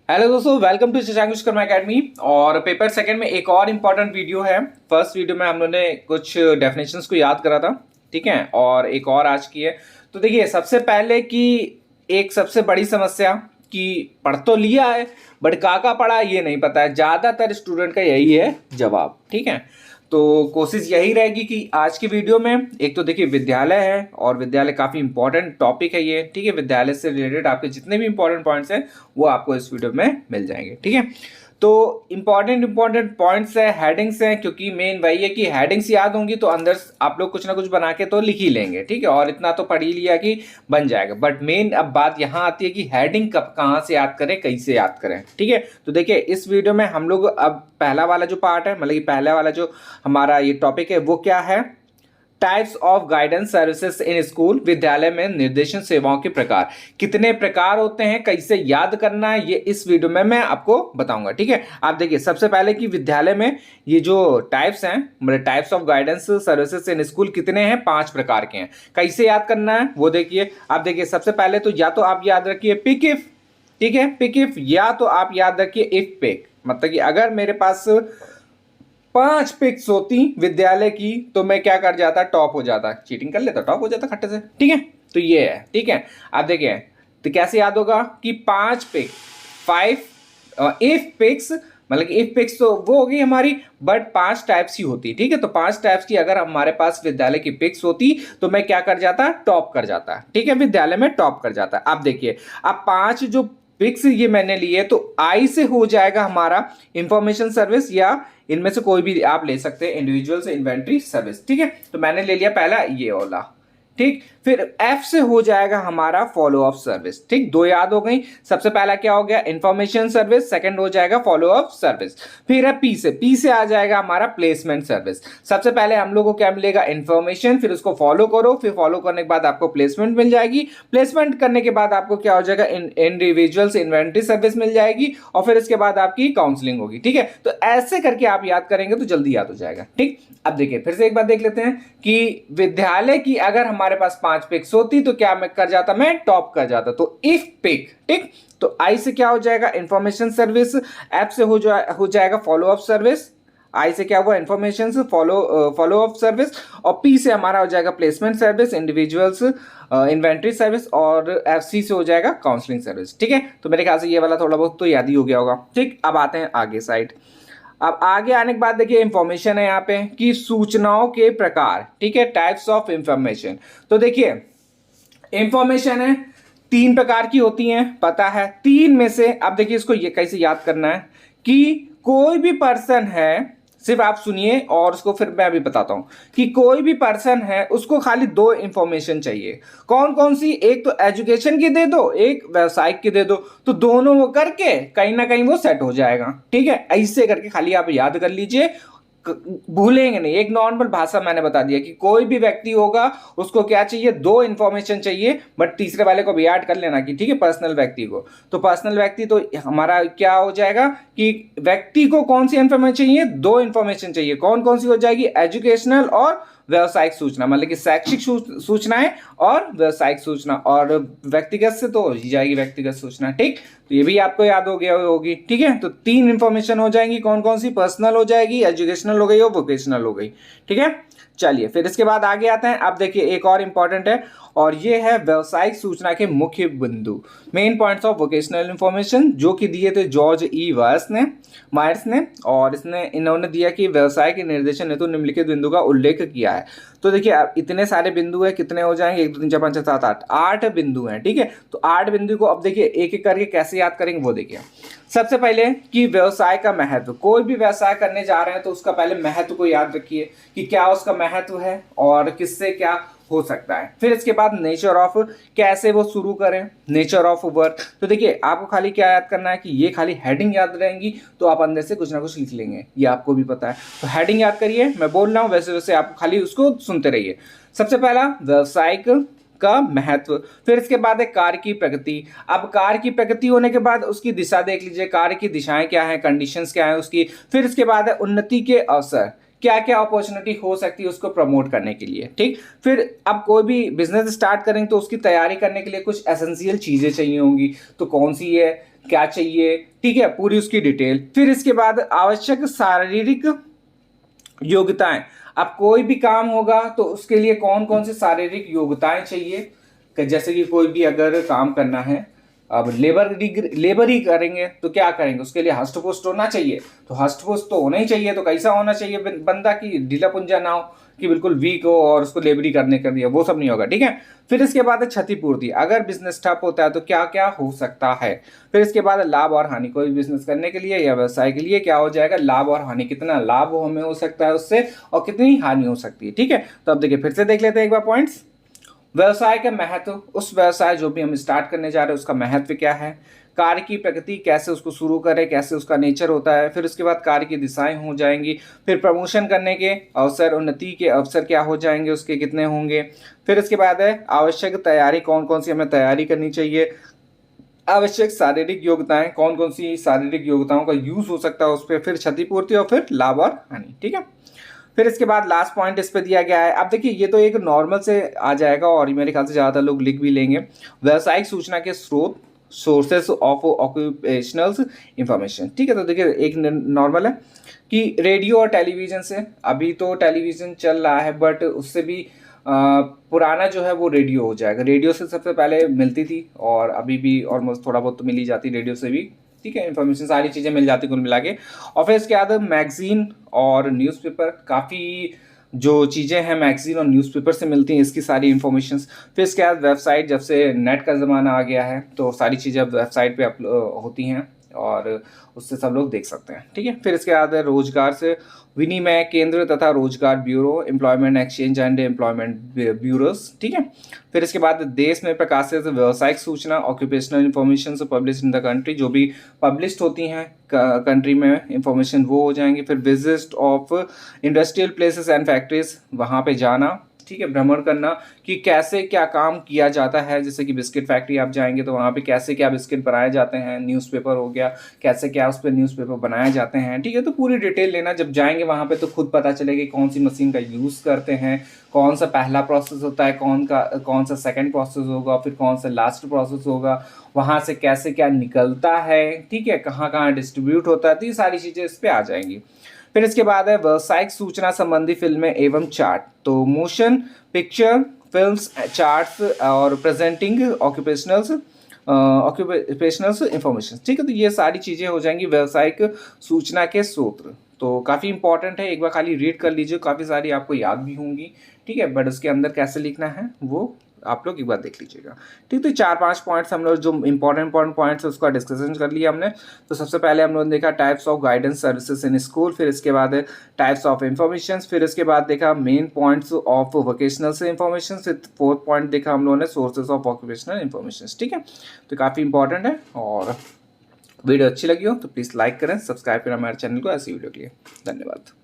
Hello दोस्तों, welcome to Shashank Vishwakarma academy. और paper second में एक और इम्पॉर्टेंट वीडियो है। फर्स्ट वीडियो में हम लोगों ने कुछ डेफिनेशंस को याद करा था, ठीक है, और एक और आज की है। तो देखिए, सबसे पहले कि एक सबसे बड़ी समस्या कि पढ़ तो लिया है बट का पढ़ा ये नहीं पता है। ज़्यादातर स्टूडेंट का यही है जवाब, ठीक है। तो कोशिश यही रहेगी कि आज की वीडियो में एक तो देखिए विद्यालय है, और विद्यालय काफ़ी इंपॉर्टेंट टॉपिक है ये, ठीक है। विद्यालय से रिलेटेड आपके जितने भी इंपॉर्टेंट पॉइंट्स हैं वो आपको इस वीडियो में मिल जाएंगे, ठीक है। तो इंपॉर्टेंट पॉइंट्स है, हेडिंग्स हैं, क्योंकि मेन वही है कि हेडिंग्स याद होंगी तो अंदर आप लोग कुछ ना कुछ बना के तो लिख ही लेंगे, ठीक है। और इतना तो पढ़ ही लिया कि बन जाएगा। बट मेन अब बात यहाँ आती है कि हेडिंग कब कहाँ से याद करें, कैसे याद करें, ठीक है। तो देखिए, इस वीडियो में हम लोग अब पहला वाला जो पार्ट है, मतलब कि पहला वाला जो हमारा ये टॉपिक है वो क्या है, types of guidance services in school. विद्यालय में निर्देशन सेवाओं के प्रकार, कितने प्रकार होते हैं, कैसे याद करना है, ये इस वीडियो में मैं आपको बताऊंगा, ठीक है। आप देखिए, सबसे पहले कि विद्यालय में ये जो टाइप्स हैं, मतलब types of guidance services in school कितने हैं, 5 प्रकार के हैं। कैसे याद करना है वो देखिए। आप देखिए, सबसे पहले तो या तो आप याद रखिए पिक इफ, ठीक है, पिक इफ, या तो आप याद रखिए इफ पिक। मतलब कि अगर मेरे पास 5 पिक्स होती विद्यालय की तो मैं क्या कर जाता, टॉप हो जाता, चीटिंग कर लेता, टॉप हो जाता खट्टे से, ठीक है। तो ये है, ठीक है। आप देखिए, तो कैसे याद होगा कि 5 पिक, 5 इफ पिक्स, मतलब कि इफ पिक्स तो वो होगी हमारी, बट 5 टाइप्स ही होती, ठीक है। तो 5 टाइप्स की अगर हमारे पास विद्यालय की पिक्स होती तो मैं क्या कर जाता, टॉप कर जाता, ठीक है, विद्यालय में टॉप कर जाता। आप देखिए, अब 5 जो पिक्स ये मैंने लिए तो आई से हो जाएगा हमारा इंफॉर्मेशन सर्विस, या इनमें से कोई भी आप ले सकते हैं, इंडिविजुअल से इन्वेंट्री सर्विस, ठीक है। तो मैंने ले लिया पहला ये वाला, ठीक। फिर एफ से हो जाएगा हमारा फॉलो अप सर्विस, ठीक। 2 याद हो गई। सबसे पहला क्या हो गया, इंफॉर्मेशन सर्विस, सेकंड हो जाएगा फॉलो अप सर्विस। फिर है पी से आ जाएगा हमारा प्लेसमेंट सर्विस। सबसे पहले हम लोग को क्या मिलेगा, इंफॉर्मेशन, फिर उसको फॉलो करो, फिर फॉलो करने के बाद आपको प्लेसमेंट मिल जाएगी। प्लेसमेंट करने के बाद आपको क्या हो जाएगा, इंडिविजुअल से इन्वेंट्री सर्विस मिल जाएगी, और फिर इसके बाद आपकी काउंसलिंग होगी, ठीक है। तो ऐसे करके आप याद करेंगे तो जल्दी याद हो जाएगा, ठीक। अब देखिए, फिर से एक बार देख लेते हैं कि विद्यालय की अगर हमारे पास 5 पिक्स होती तो क्या मैं कर जाता, मैं टॉप कर जाता। तो इफ पिक, ठीक। तो आई से क्या हो जाएगा, इंफॉर्मेशन सर्विस, एफ से हो जाएगा फॉलो अप सर्विस, आई से क्या हुआ, इंफॉर्मेशन से फॉलो अप सर्विस, और पी से हमारा हो जाएगा placement service, individuals inventory service, और एफ सी से हो जाएगा काउंसलिंग सर्विस, ठीक है। तो मेरे ख्याल से ये वाला थोड़ा बहुत तो याद ही हो गया होगा, ठीक। अब आते हैं आगे साइड। अब आगे आने के बाद देखिए, इंफॉर्मेशन है यहाँ पे कि सूचनाओं के प्रकार, ठीक है, टाइप्स ऑफ इंफॉर्मेशन। तो देखिए, इंफॉर्मेशन है 3 प्रकार की होती हैं, पता है। 3 में से अब देखिए, इसको ये कैसे याद करना है कि कोई भी पर्सन है, सिर्फ आप सुनिए और उसको फिर मैं अभी बताता हूं कि कोई भी पर्सन है उसको खाली 2 इंफॉर्मेशन चाहिए। कौन कौन सी, एक तो एजुकेशन की दे दो, एक व्यवसायिक की दे दो, तो दोनों वो करके कहीं ना कहीं वो सेट हो जाएगा, ठीक है। ऐसे करके खाली आप याद कर लीजिए, भूलेंगे नहीं। एक नॉर्मल भाषा मैंने बता दिया कि कोई भी व्यक्ति होगा उसको क्या चाहिए, 2 इंफॉर्मेशन चाहिए, बट तीसरे वाले को भी ऐड कर लेना कि ठीक है, पर्सनल व्यक्ति को। तो पर्सनल व्यक्ति तो हमारा क्या हो जाएगा कि व्यक्ति को कौन सी इंफॉर्मेशन चाहिए, 2 इंफॉर्मेशन चाहिए। कौन कौन सी हो जाएगी, एजुकेशनल और व्यवसायिक सूचना, मतलब कि शैक्षिक सूचनाएं और व्यवसायिक सूचना, और व्यक्तिगत से तो ही जाएगी व्यक्तिगत सूचना, ठीक। तो ये भी आपको याद हो गया होगी, ठीक है। तो 3 इंफॉर्मेशन हो जाएंगी, कौन कौन सी, पर्सनल हो जाएगी, एजुकेशनल हो गई और वोकेशनल हो गई, ठीक है। चलिए, फिर इसके बाद आगे आते हैं। अब देखिए, एक और इंपॉर्टेंट है, और ये है व्यवसायिक सूचना के मुख्य बिंदु, main points of vocational information, जो कि दिए थे जॉर्ज ई मायर्स ने, और इन्होंने दिया कि व्यवसाय के निर्देशन हेतु निम्नलिखित बिंदु का उल्लेख किया है। तो देखिए, अब इतने सारे बिंदु है, कितने हो जाएंगे, 1 2 3 4 5 6 7 8, 8 बिंदु हैं, ठीक है। तो 8 बिंदु को अब देखिए एक एक करके कैसे याद करेंगे वो देखिए। सबसे पहले कि व्यवसाय का महत्व, कोई भी व्यवसाय करने जा रहे हैं तो उसका पहले महत्व को याद रखिए कि क्या उसका महत्व है और किससे क्या हो सकता है। फिर इसके बाद नेचर ऑफ, कैसे वो शुरू करें, नेचर ऑफ वर्क। तो देखिए, आपको खाली क्या याद करना है कि ये खाली हेडिंग याद रहेंगी तो आप अंदर से कुछ ना कुछ लिख लेंगे, ये आपको भी पता है। तो हेडिंग याद करिए, मैं बोल रहा हूँ वैसे वैसे आप खाली उसको सुनते रहिए। सबसे पहला व्यवसायिक का महत्व, फिर इसके बाद है कार्य की प्रगति। अब कार्य की प्रगति होने के बाद उसकी दिशा देख लीजिए, कार्य की दिशाएं क्या है, कंडीशंस क्या है उसकी। फिर इसके बाद है उन्नति के अवसर, क्या क्या अपॉर्चुनिटी हो सकती है उसको प्रमोट करने के लिए, ठीक। फिर अब कोई भी बिजनेस स्टार्ट करेंगे तो उसकी तैयारी करने के लिए कुछ एसेंशियल चीजें चाहिए होंगी, तो कौन सी है क्या चाहिए, ठीक है, पूरी उसकी डिटेल। फिर इसके बाद आवश्यक शारीरिक योग्यताएं, अब कोई भी काम होगा तो उसके लिए कौन कौन सी शारीरिक योग्यताएं चाहिए, जैसे कि कोई भी अगर काम करना है, अब लेबर ही करेंगे तो क्या करेंगे, उसके लिए हष्ट पुष्ट होना चाहिए, तो हष्ट पुष्ट तो होना ही चाहिए। तो कैसा होना चाहिए बंदा की ढीला पुंजा ना हो, कि बिल्कुल वीक हो और उसको लेबरी करने कर दिया, वो सब नहीं होगा, ठीक है। फिर इसके बाद है क्षतिपूर्ति, अगर बिजनेस ठप होता है तो क्या क्या हो सकता है। फिर इसके बाद लाभ और हानि, कोई बिजनेस करने के लिए या व्यवसाय के लिए क्या हो जाएगा, लाभ और हानि, कितना लाभ हमें हो सकता है उससे और कितनी हानि हो सकती है, ठीक है। तो अब देखिए फिर से देख लेते हैं एक बार पॉइंट्स। व्यवसाय का महत्व, उस व्यवसाय जो भी हम स्टार्ट करने जा रहे हैं उसका महत्व क्या है, कार्य की प्रगति, कैसे उसको शुरू करें, कैसे उसका नेचर होता है। फिर उसके बाद कार्य की दिशाएं हो जाएंगी। फिर प्रमोशन करने के अवसर, उन्नति के अवसर क्या हो जाएंगे, उसके कितने होंगे। फिर इसके बाद है आवश्यक तैयारी, कौन कौन सी हमें तैयारी करनी चाहिए। आवश्यक शारीरिक योग्यताएं, कौन कौन सी शारीरिक योग्यताओं का यूज हो सकता है उस पर। फिर क्षतिपूर्ति और फिर लाभ और हानि, ठीक है। फिर इसके बाद लास्ट पॉइंट इस पे दिया गया है। अब देखिए ये तो एक नॉर्मल से आ जाएगा और मेरे ख्याल से ज़्यादातर लोग लिख भी लेंगे। व्यावसायिक सूचना के स्रोत, सोर्सेस ऑफ ऑक्यूपेशनल इंफॉर्मेशन, ठीक है। तो देखिए एक नॉर्मल है कि रेडियो और टेलीविज़न से, अभी तो टेलीविज़न चल रहा है बट उससे भी पुराना जो है वो रेडियो हो जाएगा। रेडियो से सबसे पहले मिलती थी और अभी भी ऑलमोस्ट थोड़ा बहुत तो मिल ही जाती रेडियो से भी, ठीक है। इन्फॉर्मेशन सारी चीज़ें मिल जाती कुल मिला के। और फिर इसके बाद मैगजीन और न्यूज़पेपर, काफ़ी जो चीज़ें हैं मैगजीन और न्यूज़पेपर से मिलती हैं इसकी सारी इन्फॉर्मेशन। फिर इसके बाद वेबसाइट, जब से नेट का ज़माना आ गया है तो सारी चीज़ें अब वेबसाइट पे होती हैं और उससे सब लोग देख सकते हैं, ठीक है। फिर इसके बाद रोजगार से विनिमय केंद्र तथा रोजगार bureau, employment exchange and employment bureaus, ठीक है। फिर इसके बाद देश में प्रकाशित व्यावसायिक सूचना, occupational information publish in the country, जो भी पब्लिश होती हैं कंट्री में इंफॉर्मेशन वो हो जाएंगी। फिर visit of industrial places and factories, वहाँ पे जाना, ठीक है, भ्रमण करना कि कैसे क्या काम किया जाता है। जैसे कि बिस्किट फैक्ट्री आप जाएंगे तो वहाँ पे कैसे क्या बिस्किट बनाए जाते हैं। न्यूज़पेपर हो गया, कैसे क्या उस पर न्यूज़पेपर बनाए जाते हैं, ठीक है। तो पूरी डिटेल लेना, जब जाएंगे वहाँ पे तो खुद पता चलेगा कौन सी मशीन का यूज़ करते हैं, कौन सा पहला प्रोसेस होता है, कौन सा सेकेंड प्रोसेस होगा, फिर कौन सा लास्ट प्रोसेस होगा, वहाँ से कैसे क्या निकलता है, ठीक है, कहाँ कहाँ डिस्ट्रीब्यूट होता है। तो ये सारी चीज़ें इस पर आ जाएंगी। फिर इसके बाद है व्यावसायिक सूचना संबंधी फिल्में एवं चार्ट, तो मोशन पिक्चर फिल्म्स, चार्ट्स और प्रेजेंटिंग ऑक्यूपेशनल्स इंफॉर्मेशन, ठीक है। तो ये सारी चीज़ें हो जाएंगी व्यावसायिक सूचना के स्रोत। तो काफ़ी इंपॉर्टेंट है, एक बार खाली रीड कर लीजिए, काफ़ी सारी आपको याद भी होंगी, ठीक है। बट उसके अंदर कैसे लिखना है वो आप लोग एक बार देख लीजिएगा, ठीक। तो 4-5 पॉइंट्स हम लोग जो इंपॉर्टेंट पॉइंट्स है उसका डिस्कशन कर लिया हमने। तो सबसे पहले हम लोगों ने देखा types of guidance services in school, फिर इसके बाद टाइप्स ऑफ इंफॉर्मेशन, फिर इसके बाद देखा मेन पॉइंट्स ऑफ वोकेशनल से इंफॉर्मेशन, फिर 4th पॉइंट देखा हम लोगों ने सोर्सेज ऑफ ऑक्यूपेशनल इंफॉर्मेशन, ठीक है। तो काफ़ी इंपॉर्टेंट है और वीडियो अच्छी लगी हो तो प्लीज़ लाइक करें, सब्सक्राइब करें हमारे चैनल को ऐसी वीडियो के लिए। धन्यवाद।